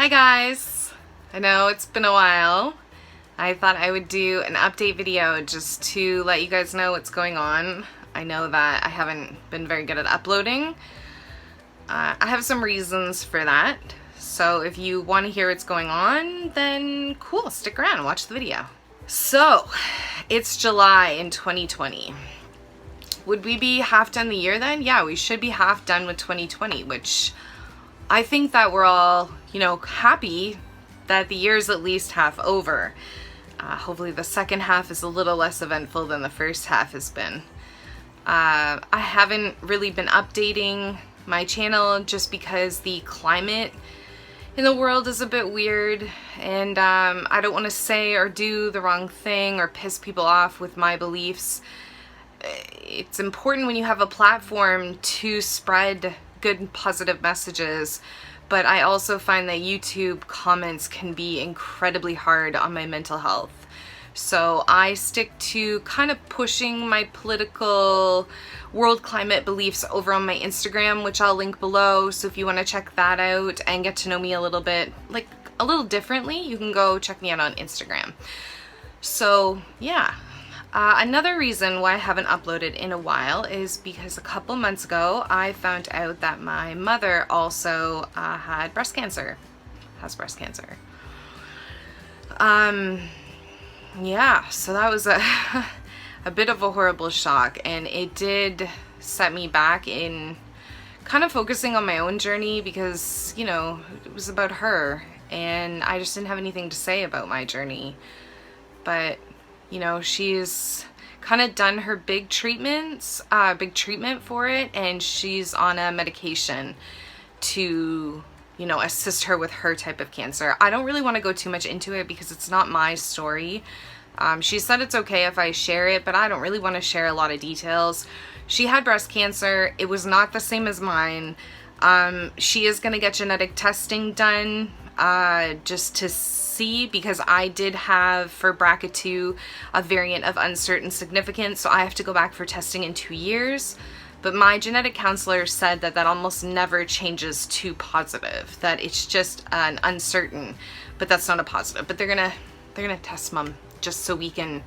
Hi guys! I know it's been a while. I thought I would do an update video just to let you guys know what's going on. I know that I haven't been very good at uploading. I have some reasons for that. So if you want to hear what's going on, then cool, stick around and watch the video. So, it's July in 2020. Would we be half done the year then? Yeah, we should be half done with 2020, which I think that we're all, happy that the year's at least half over. Hopefully the second half is a little less eventful than the first half has been. I haven't really been updating my channel just because the climate in the world is a bit weird, and I don't want to say or do the wrong thing or piss people off with my beliefs. It's important when you have a platform to spread good and positive messages, but I also find that YouTube comments can be incredibly hard on my mental health. So I stick to kind of pushing my political world climate beliefs over on my Instagram, which I'll link below. So if you want to check that out and get to know me a little bit, a little differently, you can go check me out on Instagram. So yeah. Another reason why I haven't uploaded in a while is because a couple months ago I found out that my mother also had breast cancer. Has breast cancer. Yeah, so that was a bit of a horrible shock, and it did set me back in kind of focusing on my own journey because, it was about her and I just didn't have anything to say about my journey. But she's kind of done her big treatment for it, and she's on a medication to, assist her with her type of cancer. I don't really want to go too much into it because it's not my story. She said it's okay if I share it, but I don't really want to share a lot of details. She had breast cancer. It was not the same as mine. She is going to get genetic testing done just to see, because I did have for BRCA2 a variant of uncertain significance, so I have to go back for testing in 2 years. But my genetic counselor said that almost never changes to positive, that it's just an uncertain, but that's not a positive. But they're gonna test Mom just so we can,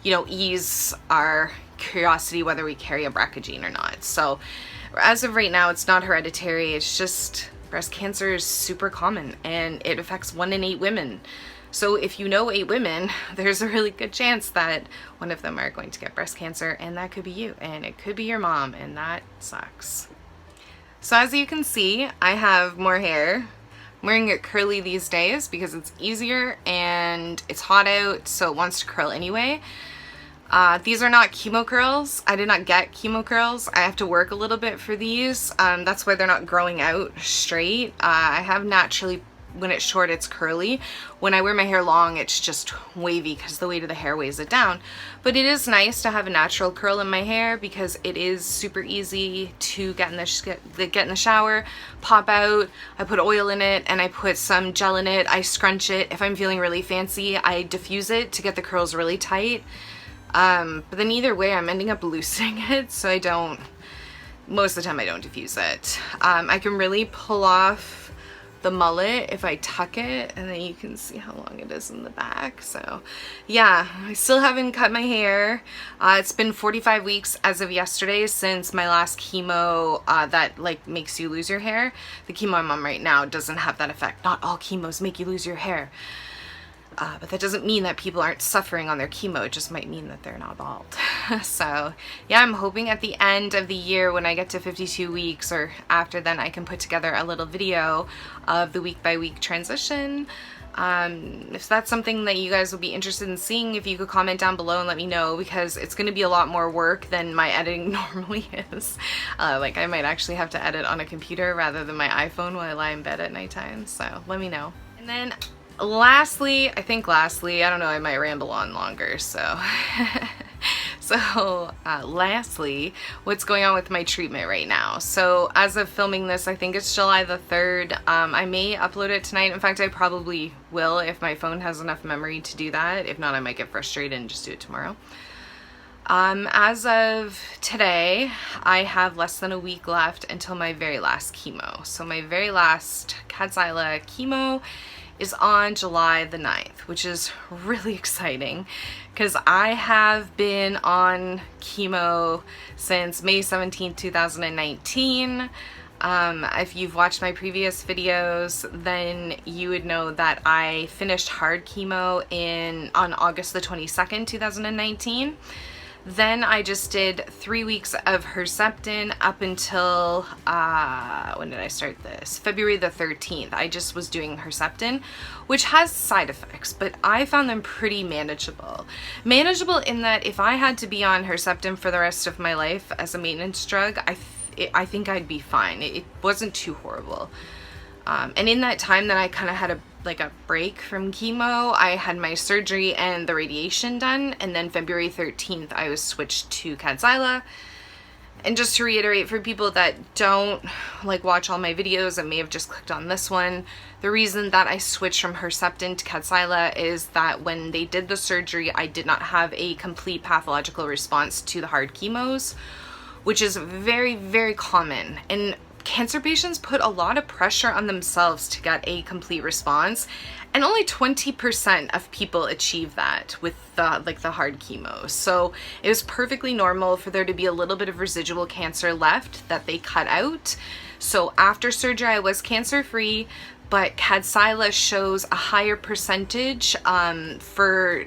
ease our curiosity whether we carry a BRCA gene or not. So as of right now, it's not hereditary. It's just breast cancer is super common and it affects 1 in 8 women. So if you know 8 women, there's a really good chance that one of them are going to get breast cancer, and that could be you, and it could be your mom, and that sucks. So as you can see, I have more hair. I'm wearing it curly these days because it's easier and it's hot out, so it wants to curl anyway. These are not chemo curls. I did not get chemo curls. I have to work a little bit for these. That's why they're not growing out straight. I have naturally, when it's short, it's curly. When I wear my hair long, it's just wavy because the weight of the hair weighs it down. But it is nice to have a natural curl in my hair because it is super easy to get in the shower, pop out. I put oil in it and I put some gel in it. I scrunch it. If I'm feeling really fancy, I diffuse it to get the curls really tight. But then either way, I'm ending up loosening it, so most of the time I don't diffuse it. I can really pull off the mullet if I tuck it, and then you can see how long it is in the back. So yeah, I still haven't cut my hair. It's been 45 weeks as of yesterday since my last chemo that makes you lose your hair. The chemo I'm on right now doesn't have that effect. Not all chemos make you lose your hair. But that doesn't mean that people aren't suffering on their chemo. It just might mean that they're not bald. So yeah, I'm hoping at the end of the year when I get to 52 weeks or after then, I can put together a little video of the week by week transition. If that's something that you guys would be interested in seeing, if you could comment down below and let me know, because it's going to be a lot more work than my editing normally is. I might actually have to edit on a computer rather than my iPhone while I lie in bed at nighttime. So let me know. And then lastly, I don't know, I might ramble on longer, so lastly, what's going on with my treatment right now? So as of filming this, I think it's July the 3rd. I may upload it tonight. In fact, I probably will if my phone has enough memory to do that. If not, I might get frustrated and just do it tomorrow. As of today, I have less than a week left until my very last chemo. So my very last Kadcyla chemo is on July the 9th, which is really exciting because I have been on chemo since May 17th, 2019. If you've watched my previous videos, then you would know that I finished hard chemo on August the 22nd, 2019. Then I just did 3 weeks of Herceptin up until, when did I start this? February the 13th. I just was doing Herceptin, which has side effects, but I found them pretty manageable. Manageable in that if I had to be on Herceptin for the rest of my life as a maintenance drug, I think I'd be fine. It wasn't too horrible. And in that time that I kind of had a break from chemo, I had my surgery and the radiation done, and then February 13th I was switched to Kadcyla. And just to reiterate for people that don't watch all my videos and may have just clicked on this one, the reason that I switched from Herceptin to Kadcyla is that when they did the surgery, I did not have a complete pathological response to the hard chemos, which is very, very common. And cancer patients put a lot of pressure on themselves to get a complete response, and only 20% of people achieve that with the hard chemo. So it was perfectly normal for there to be a little bit of residual cancer left that they cut out. So after surgery I was cancer free, but Kadcyla shows a higher percentage for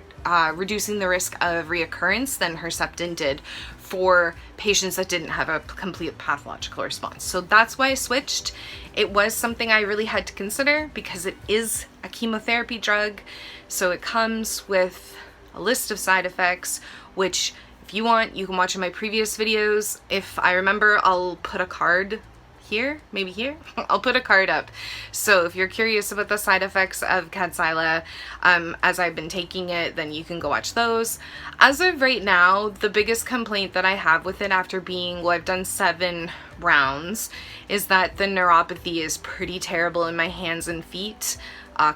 reducing the risk of reoccurrence than Herceptin did for patients that didn't have a complete pathological response. So that's why I switched. It was something I really had to consider because it is a chemotherapy drug. So it comes with a list of side effects, which if you want, you can watch in my previous videos. If I remember, I'll put a card here, maybe here. I'll put a card up. So if you're curious about the side effects of Kadcyla as I've been taking it, then you can go watch those. As of right now, the biggest complaint that I have with it after being, well, I've done 7 rounds, is that the neuropathy is pretty terrible in my hands and feet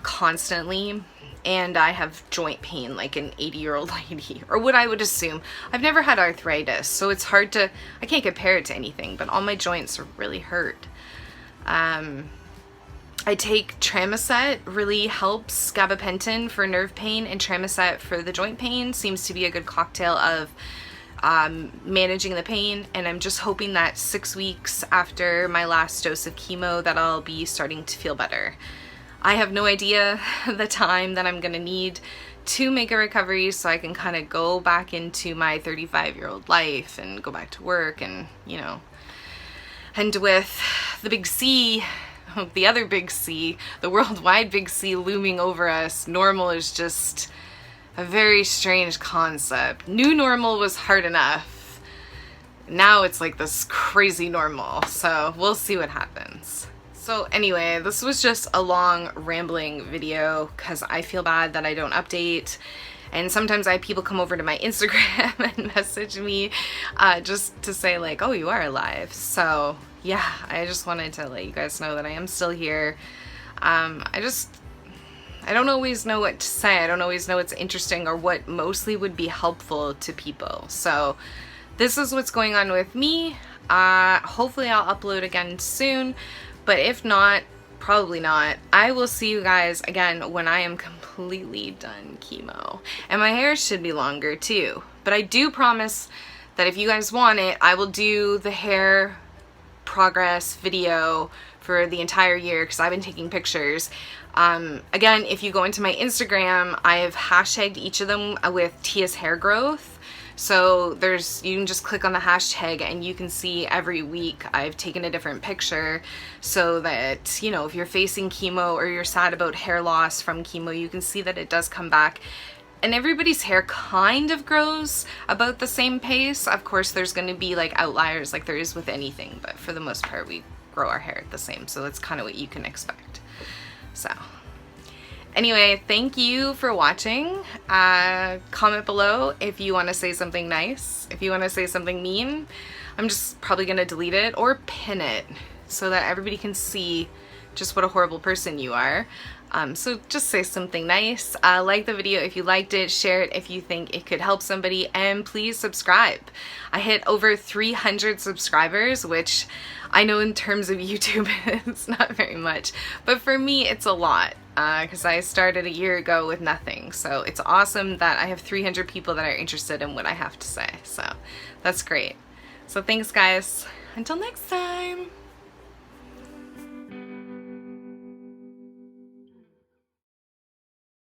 constantly. And I have joint pain like an 80-year-old lady, or what I would assume. I've never had arthritis, so it's hard to, I can't compare it to anything, but all my joints really hurt. I take Tramoset, really helps. Gabapentin for nerve pain and Tramoset for the joint pain seems to be a good cocktail of managing the pain, and I'm just hoping that 6 weeks after my last dose of chemo that I'll be starting to feel better. I have no idea the time that I'm gonna need to make a recovery so I can kind of go back into my 35-year-old life and go back to work, and you know, and with the big C, the other big C, the worldwide big C looming over us, normal is just a very strange concept. New normal was hard enough. Now it's like this crazy normal, so we'll see what happens. So anyway, this was just a long rambling video because I feel bad that I don't update, and sometimes I have people come over to my Instagram and message me just to say like, oh, you are alive. So yeah, I just wanted to let you guys know that I am still here. I don't always know what to say. I don't always know what's interesting or what mostly would be helpful to people. So this is what's going on with me. Hopefully I'll upload again soon. But if not, probably not. I will see you guys again when I am completely done chemo. And my hair should be longer too. But I do promise that if you guys want it, I will do the hair progress video for the entire year because I've been taking pictures. Again, if you go into my Instagram, I have hashtagged each of them with Tia's hair growth. So you can just click on the hashtag and you can see every week I've taken a different picture so that, you know, if you're facing chemo or you're sad about hair loss from chemo, you can see that it does come back. And everybody's hair kind of grows about the same pace. Of course, there's going to be like outliers like there is with anything, but for the most part, we grow our hair the same. So that's kind of what you can expect. So anyway, thank you for watching. Comment below if you want to say something nice. If you want to say something mean, I'm just probably going to delete it or pin it so that everybody can see just what a horrible person you are. So just say something nice. Like the video if you liked it, share it if you think it could help somebody, and please subscribe. I hit over 300 subscribers, which I know in terms of YouTube it's not very much, but for me it's a lot because I started a year ago with nothing. So it's awesome that I have 300 people that are interested in what I have to say. So that's great. So thanks guys. Until next time.